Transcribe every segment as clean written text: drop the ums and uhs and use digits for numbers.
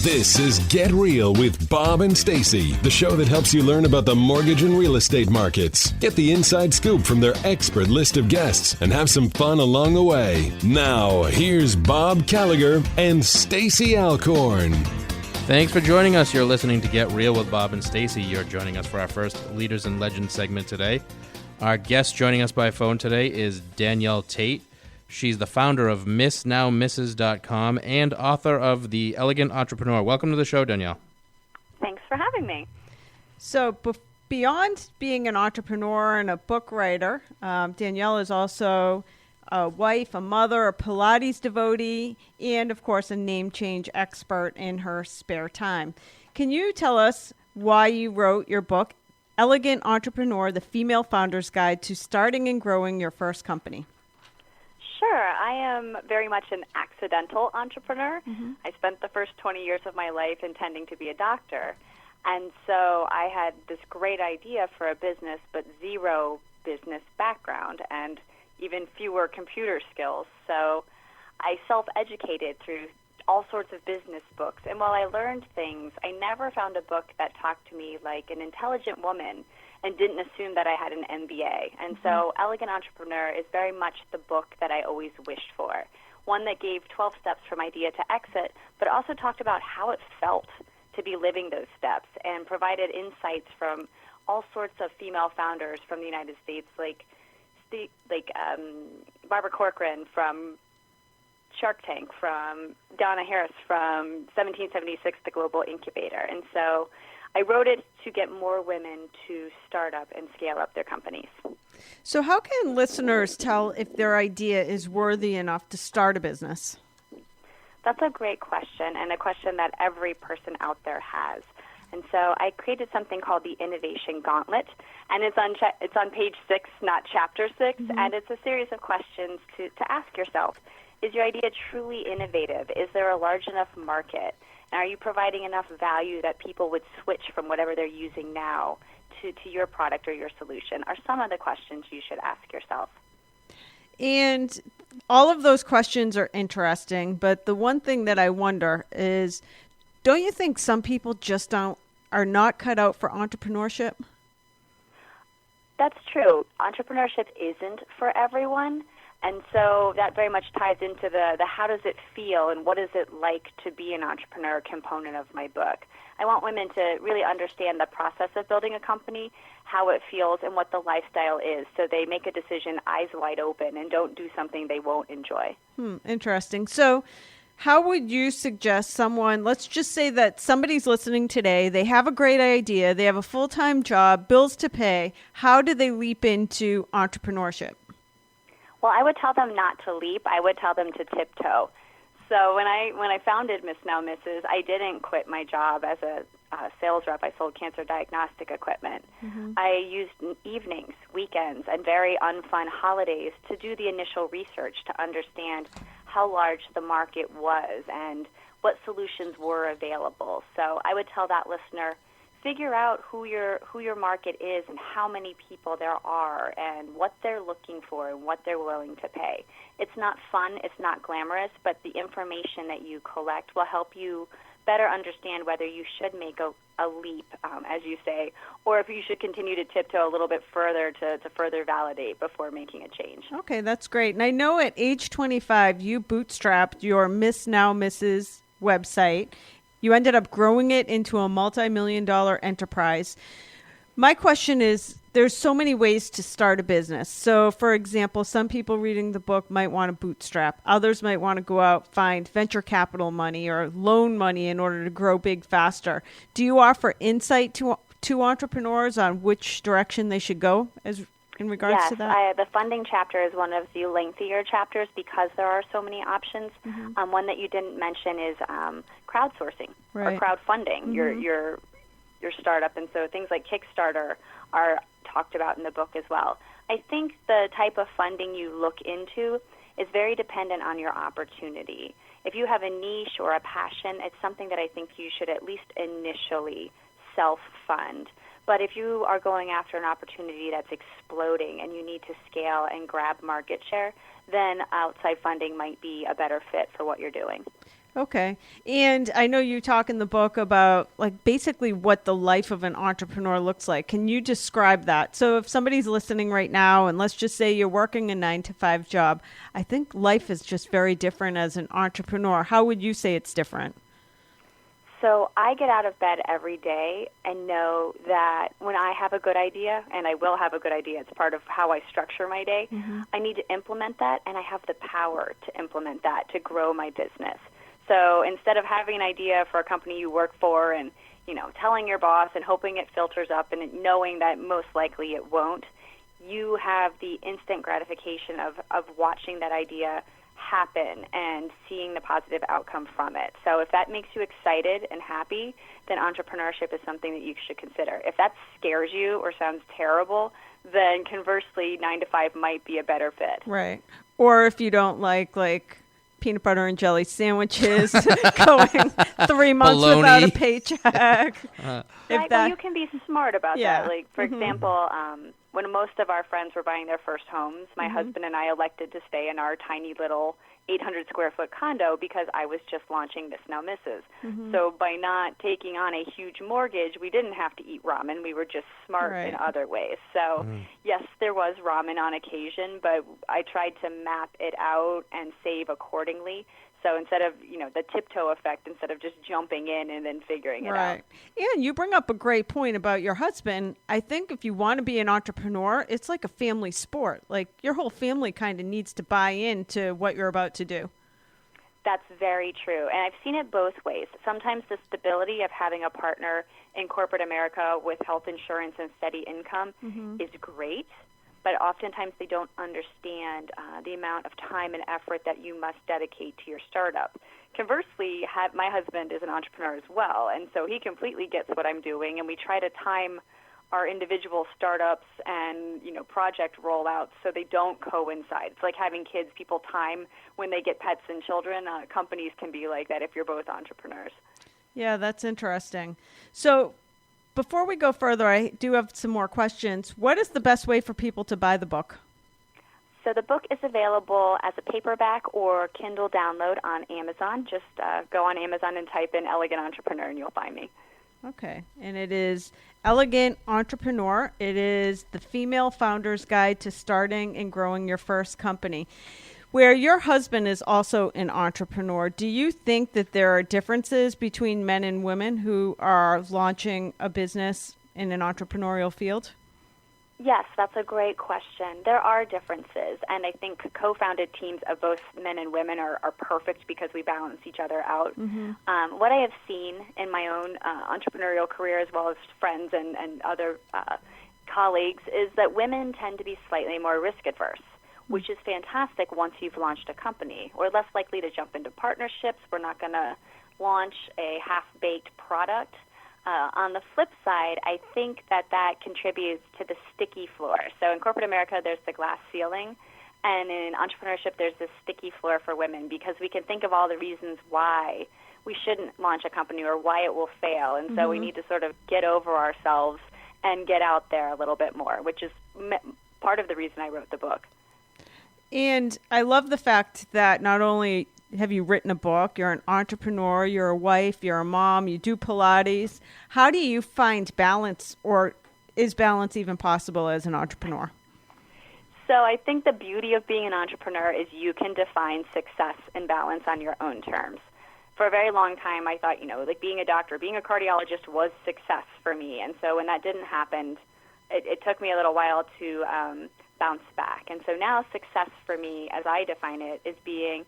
This is Get Real with Bob and Stacy, the show that helps you learn about the mortgage and real estate markets. Get the inside scoop from their expert list of guests and have some fun along the way. Now, here's Bob Gallagher and Stacy Alcorn. Thanks for joining us. You're listening to Get Real with Bob and Stacy. You're joining us for our first Leaders and Legends segment today. Our guest joining us by phone today is Danielle Tate. She's the founder of MissNowMisses.com and author of The Elegant Entrepreneur. Welcome to the show, Danielle. Thanks for having me. So beyond being an entrepreneur and a book writer, Danielle is also a wife, a mother, a Pilates devotee, and, of course, a name change expert in her spare time. Can you tell us why you wrote your book, Elegant Entrepreneur, The Female Founder's Guide to Starting and Growing Your First Company? Sure. I am very much an accidental entrepreneur. I spent the first 20 years of my life intending to be a doctor. And so I had this great idea for a business, but zero business background and even fewer computer skills. So I self-educated through all sorts of business books. And while I learned things, I never found a book that talked to me like an intelligent woman and didn't assume that I had an MBA. And so Elegant Entrepreneur is very much the book that I always wished for, one that gave 12 steps from idea to exit, but also talked about how it felt to be living those steps and provided insights from all sorts of female founders from the United States, like Barbara Corcoran from Shark Tank, from Donna Harris from 1776, the Global Incubator. And so I wrote it to get more women to start up and scale up their companies. So how can listeners tell if their idea is worthy enough to start a business? That's a great question, and a question that every person out there has. And so I created something called the Innovation Gauntlet, and it's on page 6, not chapter 6, and it's a series of questions to ask yourself. Is your idea truly innovative? Is there a large enough market? And are you providing enough value that people would switch from whatever they're using now to your product or your solution? Are some of the questions you should ask yourself. And all of those questions are interesting, but the one thing that I wonder is, don't you think some people just are not cut out for entrepreneurship? That's true. Entrepreneurship isn't for everyone. And so that very much ties into the how does it feel and what is it like to be an entrepreneur component of my book. I want women to really understand the process of building a company, how it feels, and what the lifestyle is, so they make a decision eyes wide open and don't do something they won't enjoy. Interesting. So how would you suggest someone, let's just say that somebody's listening today, they have a great idea, they have a full-time job, bills to pay. How do they leap into entrepreneurship? Well, I would tell them not to leap. I would tell them to tiptoe. So when I founded Miss Now Misses, I didn't quit my job as a sales rep. I sold cancer diagnostic equipment. I used evenings, weekends, and very unfun holidays to do the initial research to understand how large the market was and what solutions were available. So I would tell that listener, figure out who your market is and how many people there are and what they're looking for and what they're willing to pay. It's not fun, it's not glamorous, but the information that you collect will help you better understand whether you should make a leap, as you say, or if you should continue to tiptoe a little bit further to further validate before making a change. Okay, that's great. And I know at age 25, you bootstrapped your Miss Now Misses website. You ended up growing it into a multi-million-dollar enterprise. My question is, there's so many ways to start a business. So, for example, some people reading the book might want to bootstrap. Others might want to go out, find venture capital money or loan money in order to grow big faster. Do you offer insight to entrepreneurs on which direction they should go in regards to that? Yes, the funding chapter is one of the lengthier chapters because there are so many options. One that you didn't mention is crowdsourcing or crowdfunding your startup, and so things like Kickstarter are talked about in the book as well. I think the type of funding you look into is very dependent on your opportunity. If you have a niche or a passion, it's something that I think you should at least initially self-fund. But if you are going after an opportunity that's exploding and you need to scale and grab market share, then outside funding might be a better fit for what you're doing. Okay. And I know you talk in the book about like basically what the life of an entrepreneur looks like. Can you describe that? So if somebody's listening right now and let's just say you're working a 9-to-5 job, I think life is just very different as an entrepreneur. How would you say it's different? So I get out of bed every day and know that when I have a good idea, and I will have a good idea, it's part of how I structure my day, I need to implement that, and I have the power to implement that to grow my business. So instead of having an idea for a company you work for and, telling your boss and hoping it filters up and knowing that most likely it won't, you have the instant gratification of watching that idea happen and seeing the positive outcome from it. So if that makes you excited and happy, then entrepreneurship is something that you should consider. If that scares you or sounds terrible, then conversely, 9-to-5 might be a better fit. Right. Or if you don't like peanut butter and jelly sandwiches, going 3 months Bologna. without a paycheck. Right, well, you can be smart about Yeah. that. Like, for example, when most of our friends were buying their first homes, my husband and I elected to stay in our tiny little 800-square-foot condo because I was just launching Miss Now Mrs. So by not taking on a huge mortgage, we didn't have to eat ramen. We were just smart in other ways. So, yes, there was ramen on occasion, but I tried to map it out and save accordingly. So instead of, the tiptoe effect, instead of just jumping in and then figuring it out. Right. And you bring up a great point about your husband. I think if you want to be an entrepreneur, it's like a family sport. Like your whole family kind of needs to buy into what you're about to do. That's very true. And I've seen it both ways. Sometimes the stability of having a partner in corporate America with health insurance and steady income is great. But oftentimes they don't understand the amount of time and effort that you must dedicate to your startup. Conversely, my husband is an entrepreneur as well, and so he completely gets what I'm doing, and we try to time our individual startups and project rollouts so they don't coincide. It's like having kids. People time when they get pets and children. Companies can be like that if you're both entrepreneurs. Yeah, that's interesting. So before we go further, I do have some more questions. What is the best way for people to buy the book? So the book is available as a paperback or Kindle download on Amazon. Just go on Amazon and type in Elegant Entrepreneur and you'll find me. Okay. And it is Elegant Entrepreneur. It is the Female Founder's Guide to Starting and Growing Your First Company. Where your husband is also an entrepreneur, do you think that there are differences between men and women who are launching a business in an entrepreneurial field? Yes, that's a great question. There are differences, and I think co-founded teams of both men and women are perfect because we balance each other out. What I have seen in my own entrepreneurial career as well as friends and other colleagues is that women tend to be slightly more risk-averse, which is fantastic once you've launched a company. We're less likely to jump into partnerships. We're not going to launch a half-baked product. On the flip side, I think that contributes to the sticky floor. So in corporate America, there's the glass ceiling, and in entrepreneurship, there's this sticky floor for women because we can think of all the reasons why we shouldn't launch a company or why it will fail. And so we need to sort of get over ourselves and get out there a little bit more, which is part of the reason I wrote the book. And I love the fact that not only have you written a book, you're an entrepreneur, you're a wife, you're a mom, you do Pilates. How do you find balance, or is balance even possible as an entrepreneur? So I think the beauty of being an entrepreneur is you can define success and balance on your own terms. For a very long time, I thought, like being a doctor, being a cardiologist was success for me. And so when that didn't happen, it took me a little while to bounce back. And so now success for me, as I define it, is being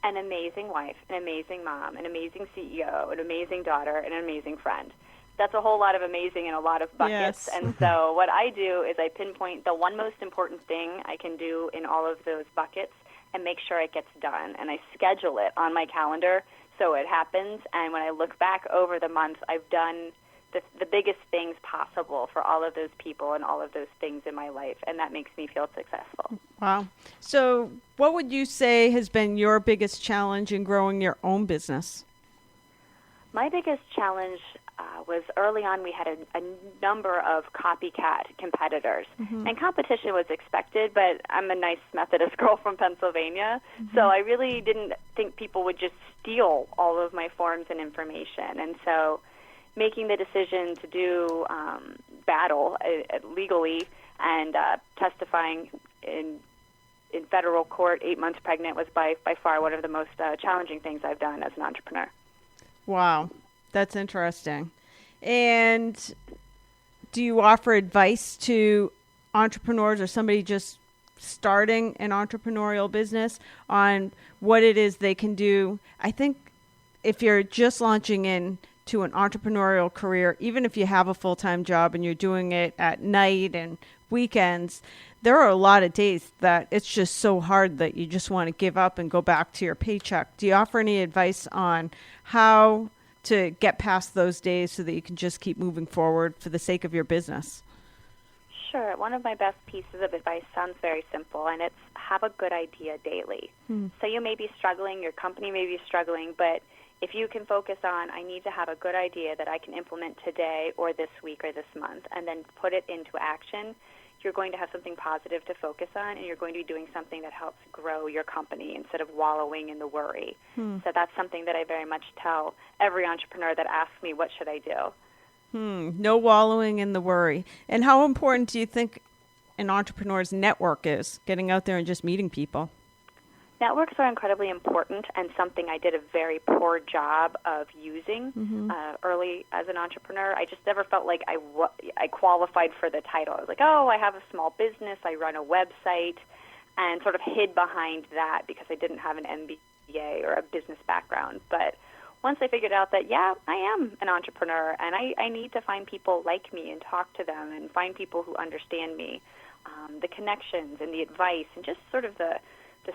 an amazing wife, an amazing mom, an amazing CEO, an amazing daughter, and an amazing friend. That's a whole lot of amazing in a lot of buckets. Yes. And so what I do is I pinpoint the one most important thing I can do in all of those buckets and make sure it gets done. And I schedule it on my calendar so it happens. And when I look back over the months, I've done the biggest things possible for all of those people and all of those things in my life, and that makes me feel successful. Wow. So what would you say has been your biggest challenge in growing your own business? My biggest challenge was early on we had a number of copycat competitors. And competition was expected, but I'm a nice Methodist girl from Pennsylvania, so I really didn't think people would just steal all of my forms and information. And so making the decision to do battle legally and testifying in federal court 8 months pregnant was by far one of the most challenging things I've done as an entrepreneur. Wow, that's interesting. And do you offer advice to entrepreneurs or somebody just starting an entrepreneurial business on what it is they can do? I think if you're just launching into an entrepreneurial career, even if you have a full-time job and you're doing it at night and weekends, there are a lot of days that it's just so hard that you just want to give up and go back to your paycheck. Do you offer any advice on how to get past those days so that you can just keep moving forward for the sake of your business? Sure. One of my best pieces of advice sounds very simple, and it's have a good idea daily. So you may be struggling, your company may be struggling, but if you can focus on, I need to have a good idea that I can implement today or this week or this month, and then put it into action, you're going to have something positive to focus on, and you're going to be doing something that helps grow your company instead of wallowing in the worry. So that's something that I very much tell every entrepreneur that asks me, what should I do? No wallowing in the worry. And how important do you think an entrepreneur's network is, getting out there and just meeting people? Networks are incredibly important and something I did a very poor job of using early as an entrepreneur. I just never felt like I qualified for the title. I was like, oh, I have a small business, I run a website, and sort of hid behind that because I didn't have an MBA or a business background. But once I figured out that, yeah, I am an entrepreneur and I need to find people like me and talk to them and find people who understand me, the connections and the advice and just sort of the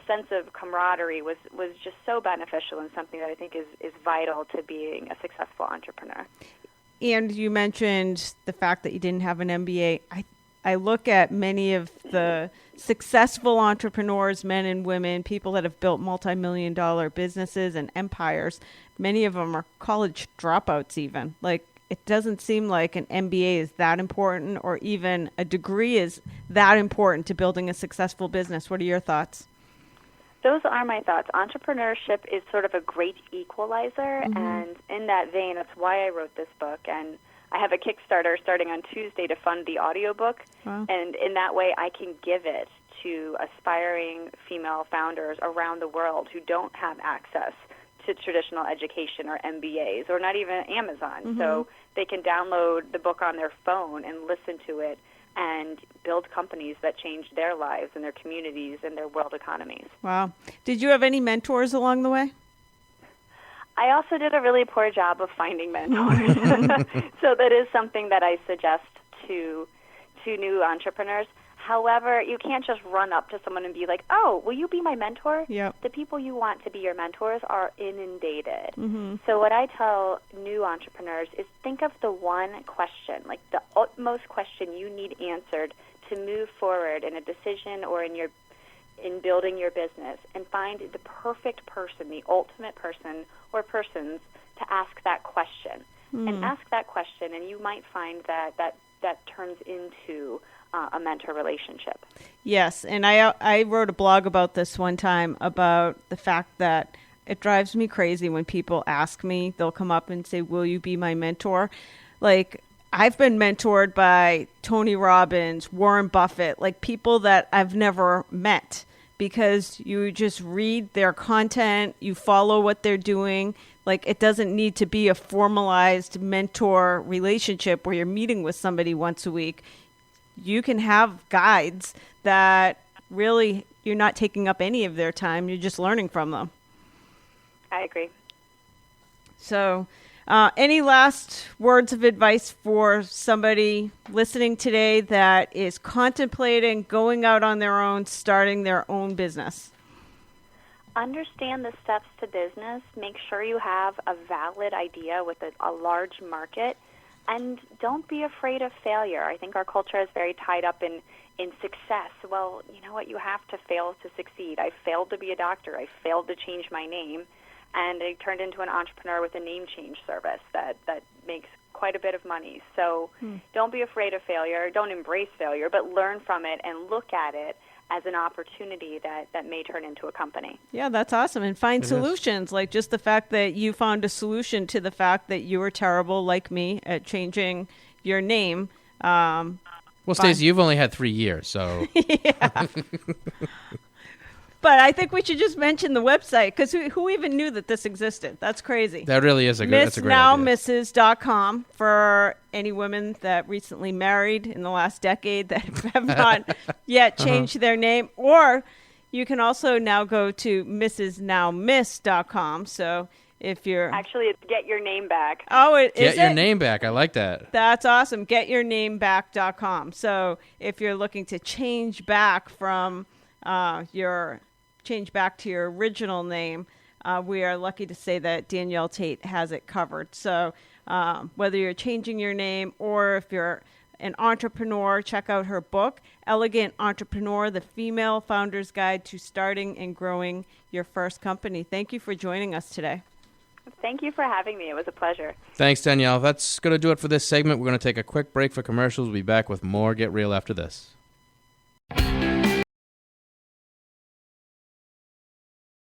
sense of camaraderie was just so beneficial and something that I think is vital to being a successful entrepreneur. And you mentioned the fact that you didn't have an MBA. I look at many of the successful entrepreneurs, men and women, people that have built multi-million-dollar businesses and empires. Many of them are college dropouts even. Like, it doesn't seem like an MBA is that important or even a degree is that important to building a successful business. What are your thoughts? Those are my thoughts. Entrepreneurship is sort of a great equalizer, and in that vein, that's why I wrote this book. And I have a Kickstarter starting on Tuesday to fund the audiobook, and in that way, I can give it to aspiring female founders around the world who don't have access to traditional education or MBAs or not even Amazon. So they can download the book on their phone and listen to it and build companies that change their lives and their communities and their world economies. Wow. Did you have any mentors along the way? I also did a really poor job of finding mentors. So that is something that I suggest to new entrepreneurs. However, you can't just run up to someone and be like, oh, will you be my mentor? Yep. The people you want to be your mentors are inundated. So what I tell new entrepreneurs is think of the one question, like the utmost question you need answered to move forward in a decision or in building your business, and find the perfect person, the ultimate person or persons to ask that question. And ask that question, and you might find that turns into a mentor relationship. Yes, and I wrote a blog about this one time about the fact that it drives me crazy when people ask me, they'll come up and say, will you be my mentor? Like, I've been mentored by Tony Robbins, Warren Buffett, like people that I've never met, because you just read their content, you follow what they're doing. Like, it doesn't need to be a formalized mentor relationship where you're meeting with somebody once a week. You can have guides that really you're not taking up any of their time. You're just learning from them. I agree. So any last words of advice for somebody listening today that is contemplating going out on their own, starting their own business? Understand the steps to business. Make sure you have a valid idea with a large market. And don't be afraid of failure. I think our culture is very tied up in success. Well, you know what? You have to fail to succeed. I failed to be a doctor. I failed to change my name. and I turned into an entrepreneur with a name change service that makes quite a bit of money. So don't be afraid of failure. Don't embrace failure, but learn from it and look at it as an opportunity that may turn into a company. Yeah, that's awesome. And find solutions, like just the fact that you found a solution to the fact that you were terrible, like me, at changing your name. Well, Stacey, you've only had 3 years, so... Yeah. But I think we should just mention the website, because who even knew that this existed? That's crazy. That really is that's a great idea. MissNowMisses.com for any women that recently married in the last decade that have not yet changed their name. Or you can also now go to MrsNowMiss.com. So if you're... Actually, it's Get Your Name Back. Oh, is it? Get your name back. I like that. That's awesome. GetYourNameBack.com. So if you're looking to change back from change back to your original name, we are lucky to say that Danielle Tate has it covered. So whether you're changing your name or if you're an entrepreneur, check out her book, Elegant Entrepreneur, the Female Founder's Guide to Starting and Growing Your First Company. Thank you for joining us today. Thank you for having me. It was a pleasure. Thanks, Danielle. That's going to do it for this segment. We're going to take a quick break for commercials. We'll be back with more Get Real after this.